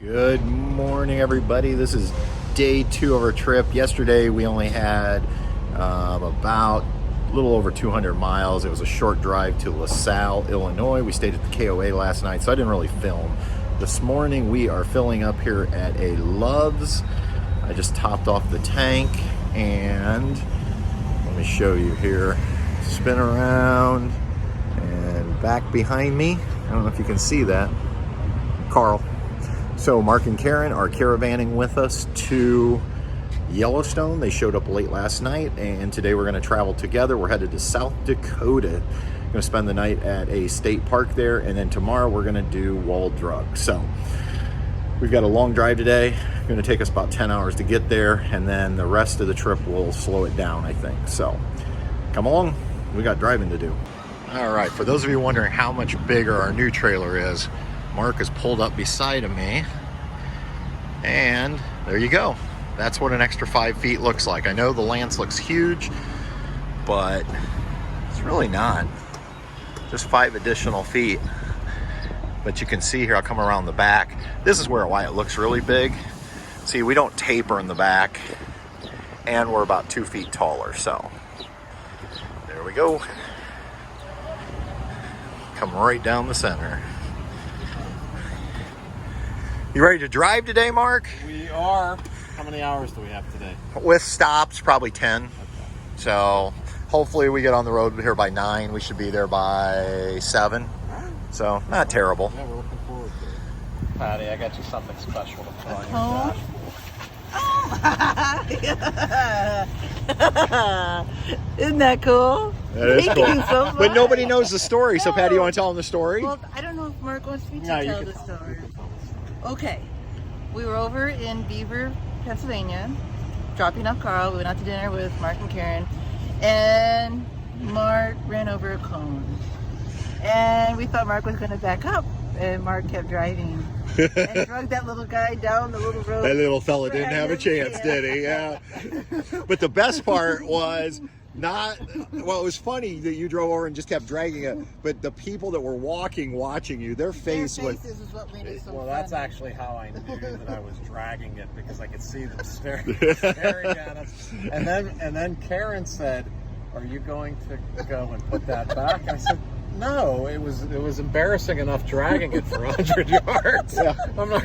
Good morning, everybody. This is day 2 of our trip. Yesterday we only had about a little over 200 miles. It was a short drive to LaSalle, Illinois. We stayed at the KOA last night, so I didn't really film. This morning we are filling up here at a Love's. I just topped off the tank, and let me show you here. Spin around and back behind me. I don't know if you can see that. Carl. So Mark and Karen are caravanning with us to Yellowstone. They showed up late last night, and today we're going to travel together. We're headed to South Dakota. Going to spend the night at a state park there, and then tomorrow we're going to do Wall Drug. So we've got a long drive today. Going to take us about 10 hours to get there, and then the rest of the trip will slow it down, I think. So come along. We got driving to do. All right, for those of you wondering how much bigger our new trailer is, Mark is pulled up beside of me, and there you go. That's what an extra 5 feet looks like. I know the Lance looks huge, but it's really not. Just 5 additional feet. But you can see here, I'll come around the back. This is why it looks really big. See, we don't taper in the back, and we're about 2 feet taller, so there we go. Come right down the center. You ready to drive today, Mark? We are. How many hours do we have today? With stops, probably 10. Okay. So hopefully we get on the road here by 9. We should be there by 7. So not terrible. Yeah, we're looking forward to it. Patty, I got you something special to put on your Oh. Isn't that cool? That is Thank cool. you so much. But nobody knows the story. So Patty, you want to tell them the story? Well, I don't know if Mark wants me to No, you tell can the tell. story. Okay. We were over in Beaver, Pennsylvania, dropping off Carl. We went out to dinner with Mark and Karen, and Mark ran over a cone. And we thought Mark was going to back up, and Mark kept driving and drug that little guy down the little road. That little fella didn't have a chance, did he? Yeah. But the best part was it was funny that you drove over and just kept dragging it, but the people that were watching you, their face was... Their faces is what made it so Well, funny. that's actually how I knew that I was dragging it, because I could see them staring at us. And then Karen said, "Are you going to go and put that back?" I said, "No, it was embarrassing enough dragging it for 100 yards. Yeah. I'm not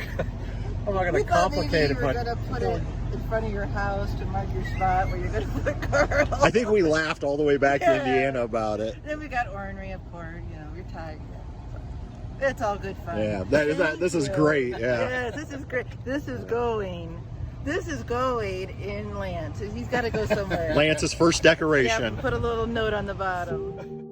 going to complicate it, We're but going to put it in front of your house to mark your spot where you're going to put Carl. I think we laughed all the way back to Yeah. Indiana about it. Then we got ornery, of course. You know, we're tired. It's all good fun. Yeah, this is Thank you. great. Yeah. Yes, this is great. This is going in Lance. He's got to go somewhere. Lance's first Yeah, decoration. put a little note on the bottom.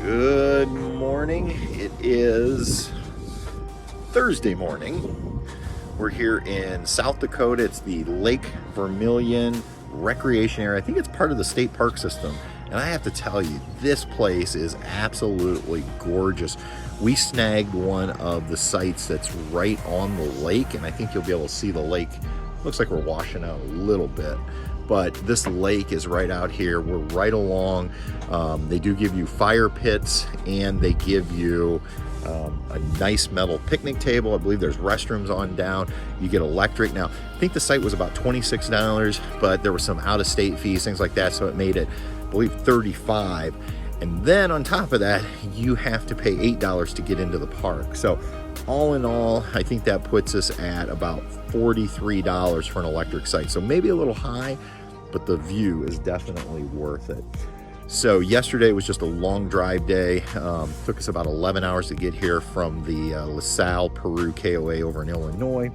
Good morning. It is Thursday morning. We're here in South Dakota. It's the Lake Vermillion Recreation Area. I think it's part of the state park system. And I have to tell you, this place is absolutely gorgeous. We snagged one of the sites that's right on the lake, and I think you'll be able to see the lake. Looks like we're washing out a little bit, but this lake is right out here. We're right along. They do give you fire pits, and they give you a nice metal picnic table. I believe there's restrooms on down. You get electric. Now, I think the site was about $26, but there were some out-of-state fees, things like that, so it made it, I believe, $35. And then on top of that, you have to pay $8 to get into the park. So all in all, I think that puts us at about $43 for an electric site. So maybe a little high, but the view is definitely worth it. So yesterday was just a long drive day. Took us about 11 hours to get here from the LaSalle, Peru KOA over in Illinois.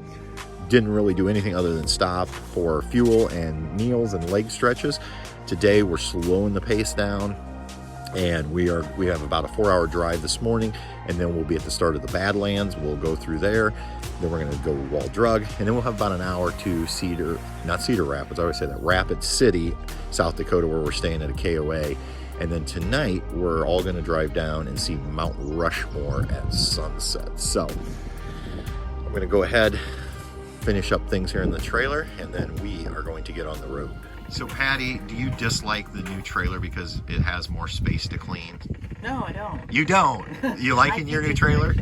Didn't really do anything other than stop for fuel and meals and leg stretches. Today we're slowing the pace down. And we have about a 4-hour drive this morning, and then we'll be at the start of the Badlands. We'll go through there. Then we're going to go to Wall Drug, and then we'll have about an hour to Cedar Rapids. I always say that, Rapid City, South Dakota, where we're staying at a KOA. And then tonight we're all going to drive down and see Mount Rushmore at sunset. So I'm going to go ahead, finish up things here in the trailer, and then we are going to get on the road. So Patty, do you dislike the new trailer because it has more space to clean? No, I don't. You don't? You liking your new trailer?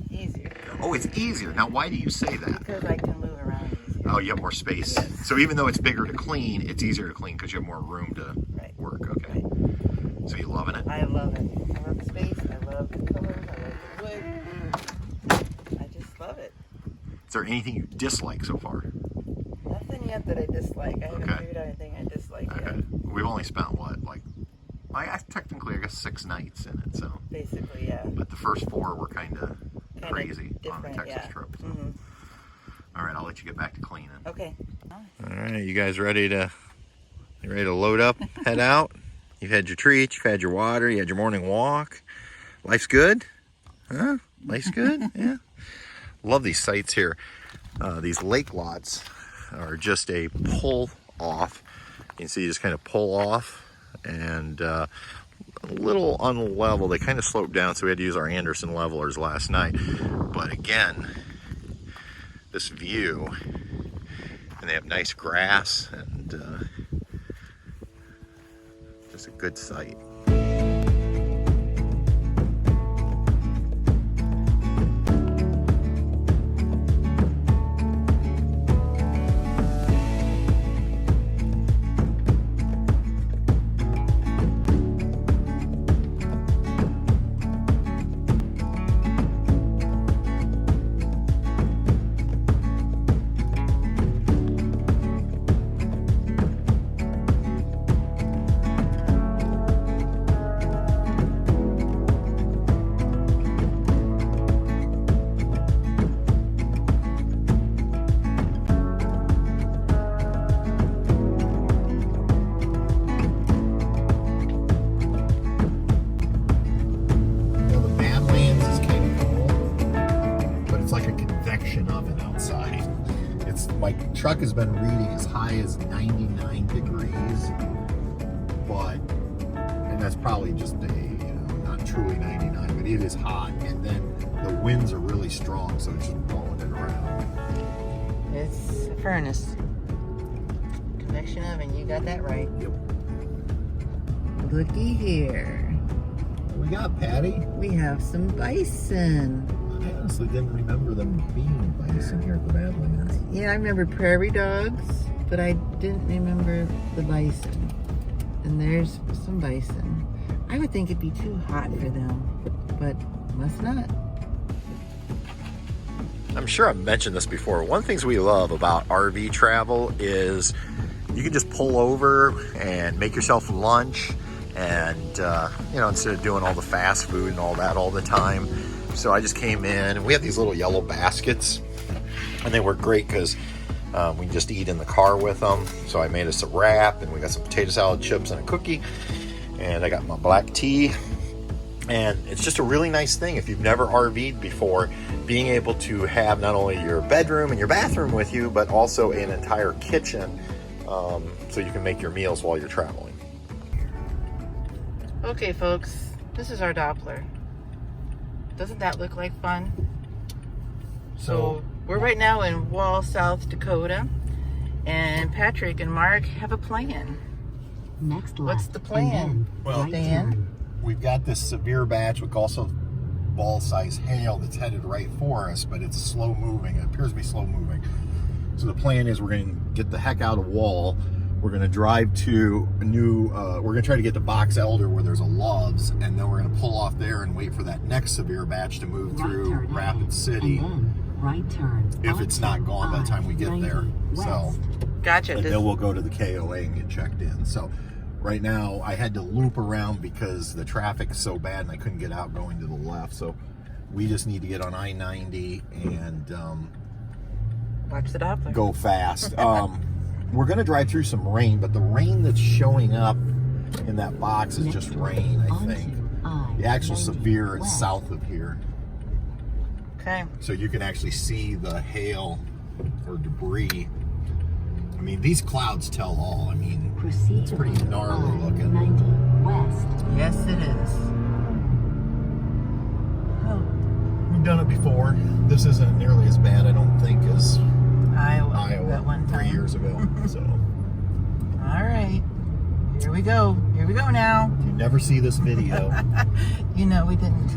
Easier. Oh, it's easier. Now, why do you say that? Because I can move around easier. Oh, you have more space. Yes. So even though it's bigger to clean, it's easier to clean because you have more room to work. Okay. So you loving it? I love it. I love the space. I love the colors. I love the wood. I just love it. Is there anything you dislike so far? Nothing yet that I dislike. I haven't figured out anything I dislike yet. We've only spent what, technically, I guess 6 nights in it. So basically, yeah. But the first 4 were kind of crazy on the Texas trip. So. Mm-hmm. All right, I'll let you get back to cleaning. Okay. All right, you guys ready to load up, head out? You've had your treats, you've had your water, you had your morning walk. Life's good? Huh? Life's good? Yeah. Love these sites here. These lake lots are just a pull off. You can see you just kind of pull off, and a little unlevel. They kind of slope down, so we had to use our Anderson levelers last night. But again, this view, and they have nice grass, and just a good site. My truck has been reading as high as 99 degrees, and that's probably just not truly 99, but it is hot, and then the winds are really strong, so it's just blowing it around. It's a furnace. Convection oven, you got that right. Yep. Looky here. What we got, Patty? We have some bison. I honestly didn't remember them being bison here at the Badlands. Yeah, I remember prairie dogs, but I didn't remember the bison. And there's some bison. I would think it'd be too hot for them, but must not. I'm sure I've mentioned this before. One of the things we love about RV travel is you can just pull over and make yourself lunch, and instead of doing all the fast food and all that all the time. So I just came in, and we have these little yellow baskets, and they work great because we can just eat in the car with them. So I made us a wrap, and we got some potato salad chips and a cookie, and I got my black tea. And it's just a really nice thing if you've never RV'd before, being able to have not only your bedroom and your bathroom with you, but also an entire kitchen, so you can make your meals while you're traveling. Okay, folks, this is our Doppler. Doesn't that look like fun? So we're right now in Wall, South Dakota, and Patrick and Mark have a plan. Next left. What's the plan? Well, Dan? We've got this severe batch with also ball-sized hail that's headed right for us, but it's slow moving. It appears to be slow moving. So the plan is we're going to get the heck out of Wall. We're going to drive to a new, we're going to try to get to Box Elder where there's a Love's, and then we're going to pull off there and wait for that next severe batch to move through Rapid City. Right turn. If it's not gone by the time we get there. So, Gotcha. and then we'll go to the KOA and get checked in. So right now I had to loop around because the traffic's so bad and I couldn't get out going to the left. So we just need to get on I-90 and watch the Doppler. Go fast. We're going to drive through some rain, but the rain that's showing up in that box is just rain, I think. The actual severe is south of here. Okay. So you can actually see the hail or debris. I mean, these clouds tell all. I mean, it's pretty gnarly looking. 90 west. Yes, it is. Oh, We've done it before. This isn't nearly as bad, I don't think, as Iowa that one time. 3 years ago. So, all right. Here we go. Here we go now. if you never see this video, You know we didn't.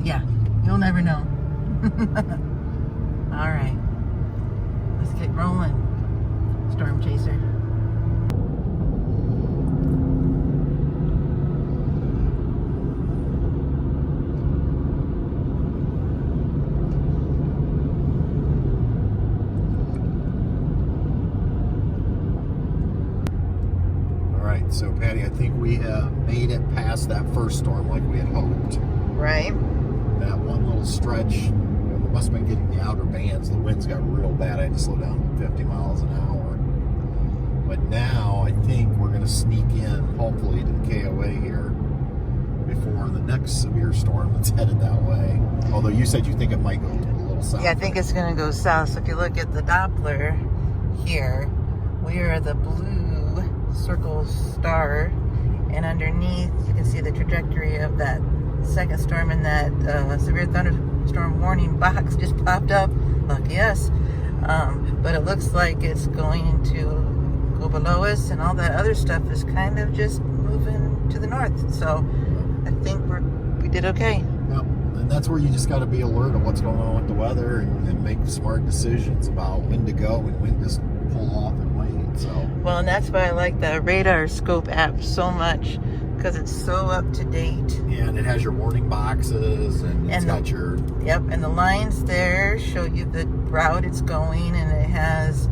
Yeah, you'll never know. All right. Let's get rolling. Storm chaser. so Patty, I think we have made it past that first storm like we had hoped. Right. That one little stretch, we must have been getting the outer bands. The winds got real bad. I had to slow down to 50 miles an hour. But now I think we're going to sneak in, hopefully, to the KOA here before the next severe storm that's headed that way. Although you said you think it might go a little south. Yeah, I think it's going to go south. So if you look at the Doppler here, we are the blue circle star, and underneath you can see the trajectory of that second storm, and that severe thunderstorm warning box just popped up. Lucky us. But it looks like it's going to go below us, and all that other stuff is kind of just moving to the north. So I think we did okay. Yep. And that's where you just got to be alert of what's going on with the weather and make smart decisions about when to go and when to just pull off and wait. So well, and that's why I like the radar scope app so much, because it's so up to date. Yeah, and it has your warning boxes, and it's got your... Yep, and the lines there show you the route it's going, and it has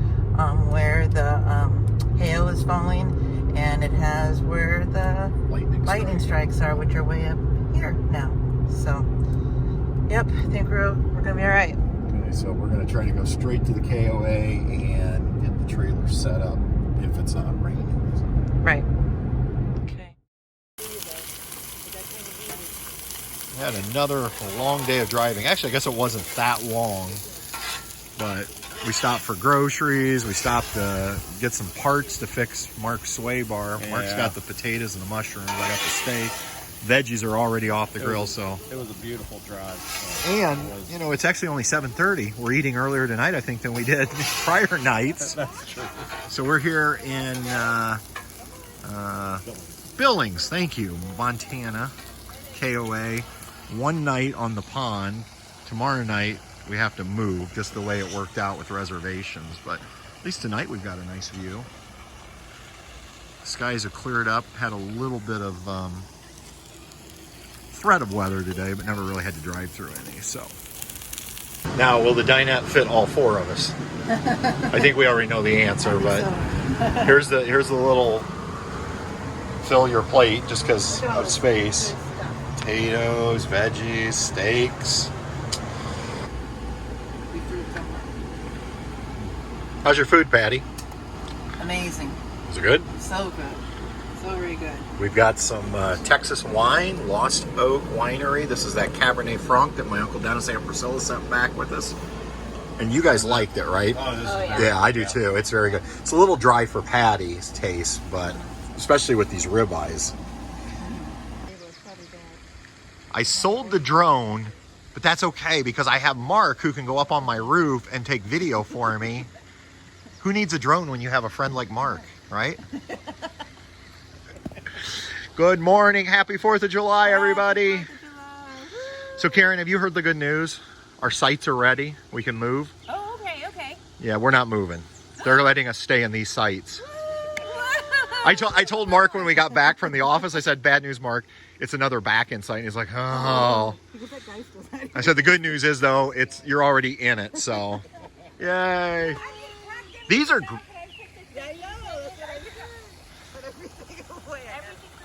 where the hail is falling, and it has where the lightning strikes are, which are way up here now. So, yep, I think we're going to be all right. Okay, so we're going to try to go straight to the KOA and get the trailer set up if it's not raining. Right. We had another long day of driving. Actually, I guess it wasn't that long, but we stopped for groceries. We stopped to get some parts to fix Mark's sway bar. Yeah. Mark's got the potatoes and the mushrooms. I got the steak. Veggies are already off the grill, so. It was a beautiful drive. So and, you know, it's actually only 7:30. We're eating earlier tonight, I think, than we did prior nights. That's true. So we're here in Billings, thank you, Montana, KOA. One night on the pond. Tomorrow night we have to move, just the way it worked out with reservations. But at least tonight we've got a nice view. Skies have cleared up. Had a little bit of threat of weather today, but never really had to drive through any. So now, will the dinette fit all four of us? I think we already know the answer, but here's the little fill your plate just because of space. Potatoes, veggies, steaks. How's your food, Patty? Amazing. Is it good? So good. So very good. We've got some Texas wine, Lost Oak Winery. This is that Cabernet Franc that my Uncle Dennis and Priscilla sent back with us. And you guys liked it, right? Oh, yeah, I do too. It's very good. It's a little dry for Patty's taste, but especially with these ribeyes. I sold the drone, but that's okay because I have Mark who can go up on my roof and take video for me. Who needs a drone when you have a friend like Mark, right? Good morning. Happy 4th of July, everybody. So Karen, have you heard the good news? Our sites are ready. We can move. Oh, okay. Yeah, we're not moving. They're letting us stay in these sites. I told Mark when we got back from the office, I said, bad news, Mark. It's another back-in site. And he's like, oh. I said, the good news is, though, you're already in it, so. Yay. These are...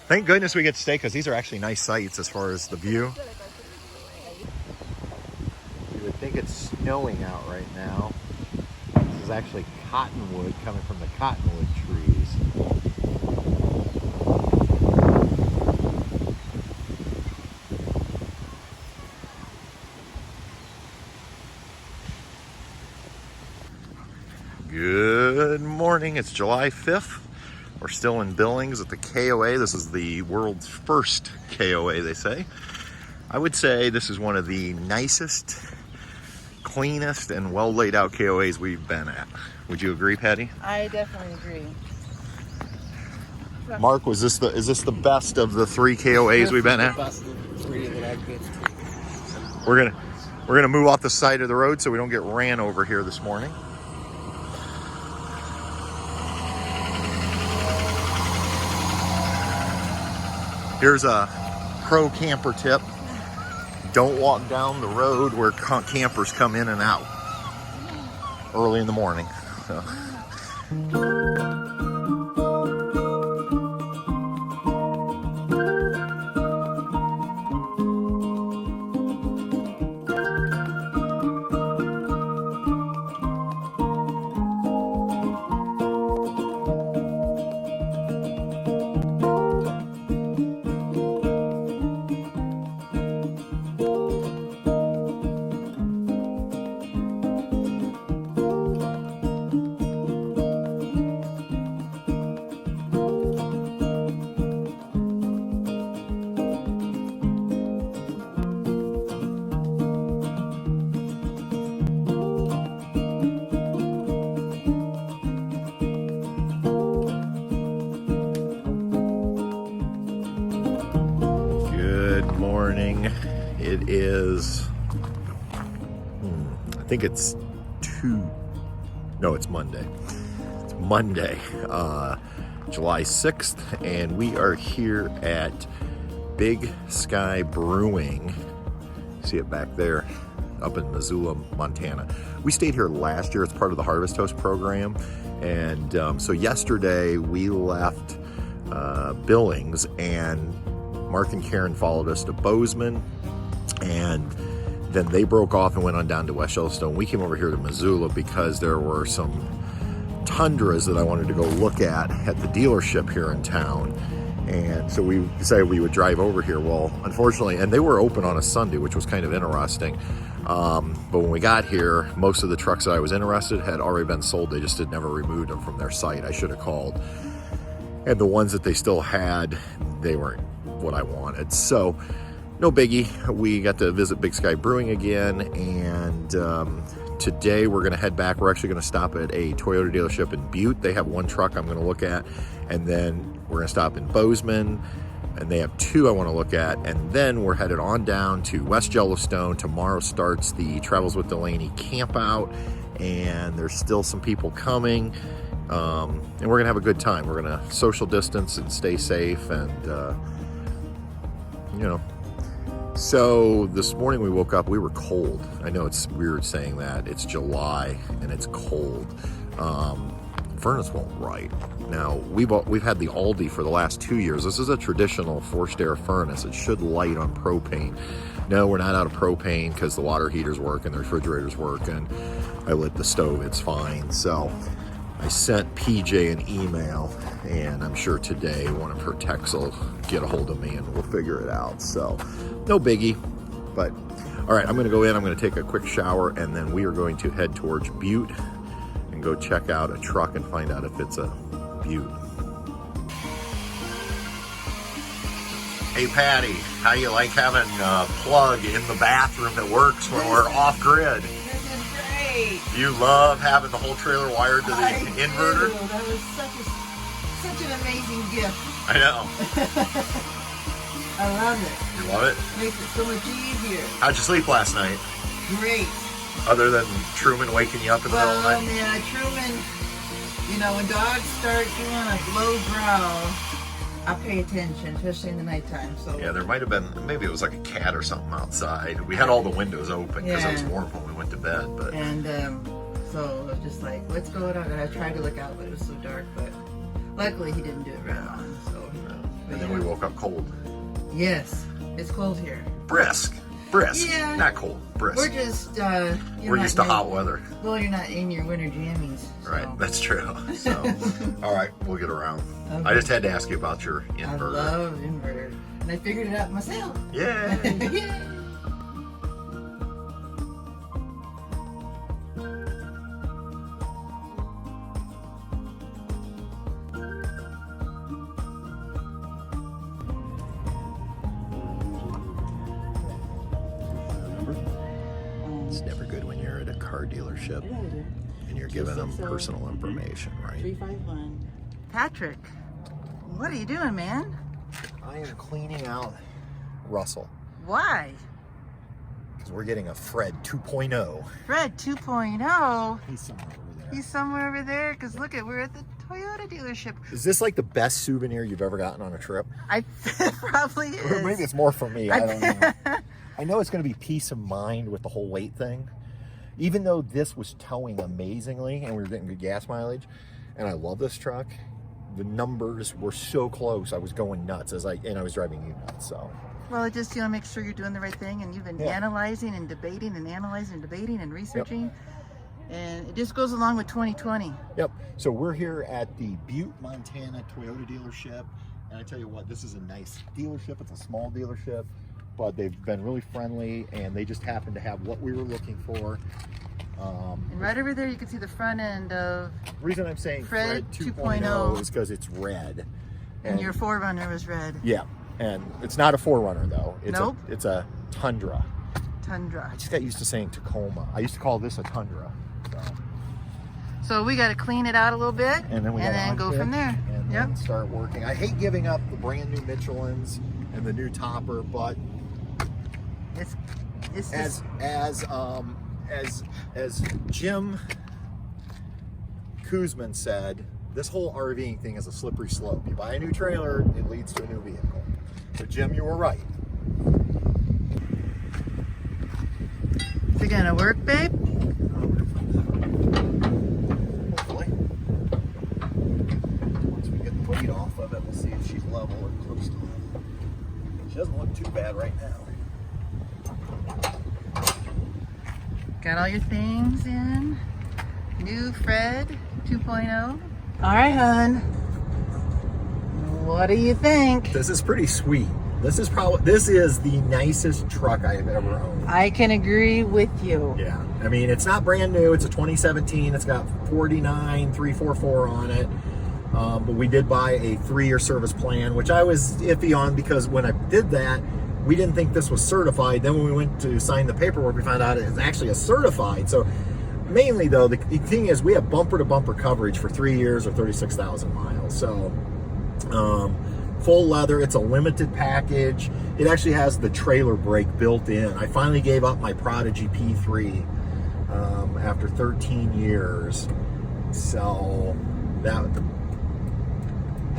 Thank goodness we get to stay, because these are actually nice sites as far as the view. You would think it's snowing out right now. This is actually cottonwood coming from the cottonwood trees. morning. It's July 5th. We're still in Billings at the KOA. This is the world's first KOA, they say. I would say this is one of the nicest, cleanest, and well laid out KOAs we've been at. Would you agree, Patty? I definitely agree. Mark, is this the best of the 3 KOAs we've been at? The best of the 3 that I've been to. We're gonna move off the side of the road so we don't get ran over here this morning. Here's a pro camper tip. Don't walk down the road where campers come in and out early in the morning. So. It is, I think it's it's Monday. It's Monday, July 6th, and we are here at Big Sky Brewing. See it back there, up in Missoula, Montana. We stayed here last year. It's part of the Harvest Host program. And so yesterday we left Billings, and Mark and Karen followed us to Bozeman, and then they broke off and went on down to West Yellowstone. We came over here to Missoula because there were some Tundras that I wanted to go look at the dealership here in town. And so we decided we would drive over here. Well, unfortunately, and they were open on a Sunday, which was kind of interesting. But when we got here, most of the trucks that I was interested in had already been sold. They just had never removed them from their site. I should have called. And the ones that they still had, they weren't what I wanted. So no biggie. We got to visit Big Sky Brewing again, and today we're going to head back. We're actually going to stop at a Toyota dealership in Butte. They have 1 truck I'm going to look at, and then we're going to stop in Bozeman, and they have 2 I want to look at, and then we're headed on down to West Yellowstone. Tomorrow starts the Travels with Delaney camp out, and there's still some people coming, and we're going to have a good time. We're going to social distance and stay safe, and So this morning we woke up, we were cold. I know it's weird saying that. It's July and it's cold. Furnace won't right. Now, we've had the Aldi for the last 2 years. This is a traditional forced air furnace. It should light on propane. No, we're not out of propane because the water heaters work and the refrigerators work, and I lit the stove, it's fine. So I sent PJ an email, and I'm sure today one of her texts will get a hold of me and we'll figure it out. So no biggie, but all right, I'm going to go in, I'm going to take a quick shower, and then we are going to head towards Butte and go check out a truck and find out if it's a Butte. Hey Patty, how you like having a plug in the bathroom that works when we're off grid? This is great. You love having the whole trailer wired to the inverter? Do. That was such an amazing gift. I know. I love it. You love it? Makes it so much easier. How'd you sleep last night? Great. Other than Truman waking you up in the middle of the Well, night? yeah, Truman, when dogs start doing a low growl, I pay attention, especially in the nighttime. So Yeah, there might have been, maybe it was like a cat or something outside. We had all the windows open because it was Yeah. warm when we went to bed. But And so I was just like, what's going on? And I tried to look out, but it was so dark. But luckily, he didn't do it right on. So, and then we woke up cold. Yes, it's cold here. Brisk. Yeah. Not cold. Brisk. We're just We're used to hot weather. Well, you're not in your winter jammies. So. Right, that's true. So, all right, we'll get around. Okay. I just had to ask you about your I inverter. love inverter, and I figured it out myself. Yeah. Yay. car dealership and you're giving them personal information, right? 351. Patrick, what are you doing, man? I am cleaning out Russell Why? because we're getting a Fred 2.0. Fred 2.0. He's somewhere over there. He's somewhere over there because look at, we're at the Toyota dealership. Is this like the best souvenir you've ever gotten on a trip? I probably is. Or maybe it's more for me. I don't know. I know it's going to be peace of mind with the whole weight thing. Even though this was towing amazingly and we were getting good gas mileage, and I love this truck, the numbers were so close. I was going nuts and I was driving you nuts. So. Well, it just, you know, make sure you're doing the right thing, and you've been analyzing and debating and analyzing and debating and researching. Yep. And it just goes along with 2020. Yep. So we're here at the Butte, Montana Toyota dealership. And I tell you what, this is a nice dealership. It's a small dealership, but they've been really friendly and they just happen to have what we were looking for. And right over there, you can see the front end of the reason I'm saying Fred 2.0 is because it's red. And your 4Runner was red. Yeah. And it's not a 4Runner though. It's nope. It's a Tundra. Tundra. I just got used to saying Tacoma. I used to call this a Tundra. So we got to clean it out a little bit and then go from there. And then start working. I hate giving up the brand new Michelins and the new topper, but it's as Jim Kuzman said, this whole RVing thing is a slippery slope. You buy a new trailer, it leads to a new vehicle. So Jim, you were right. Is it gonna work, babe? Hopefully. Once we get the weight off of it, we'll see if she's level or close to level. She doesn't look too bad right now. Got all your things in. New Fred 2.0. All right, hon. What do you think? This is pretty sweet. This is the nicest truck I have ever owned. I can agree with you. Yeah. I mean, it's not brand new. It's a 2017. It's got 49,344 on it. But we did buy a 3-year service plan, which I was iffy on because when I did that, we didn't think this was certified. Then when we went to sign the paperwork, we found out it's actually a certified. So mainly though, the thing is we have bumper to bumper coverage for 3 years or 36,000 miles. So full leather, it's a limited package. It actually has the trailer brake built in. I finally gave up my Prodigy P3 after 13 years. So that,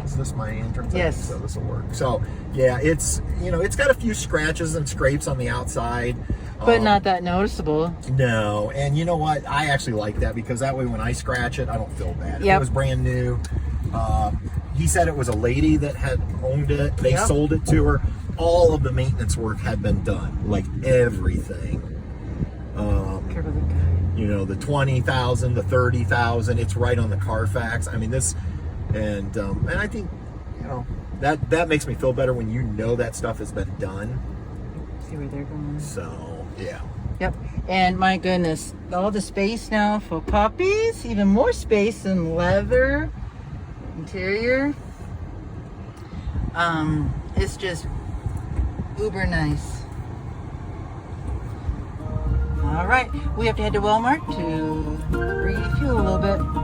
is this my entrance? Yes. So this will work. So yeah, it's, you know, it's got a few scratches and scrapes on the outside. But not that noticeable. No, and you know what? I actually like that because that way when I scratch it, I don't feel bad. If it was brand new, he said it was a lady that had owned it. They sold it to her. All of the maintenance work had been done, like everything. You know, the 20,000, the 30,000. It's right on the Carfax. I mean, this, and I think, you know, that makes me feel better when you know that stuff has been done. See where they're going. So yeah. Yep. And my goodness, all the space now for puppies. Even more space in leather interior. It's just uber nice. All right, we have to head to Walmart to refuel a little bit.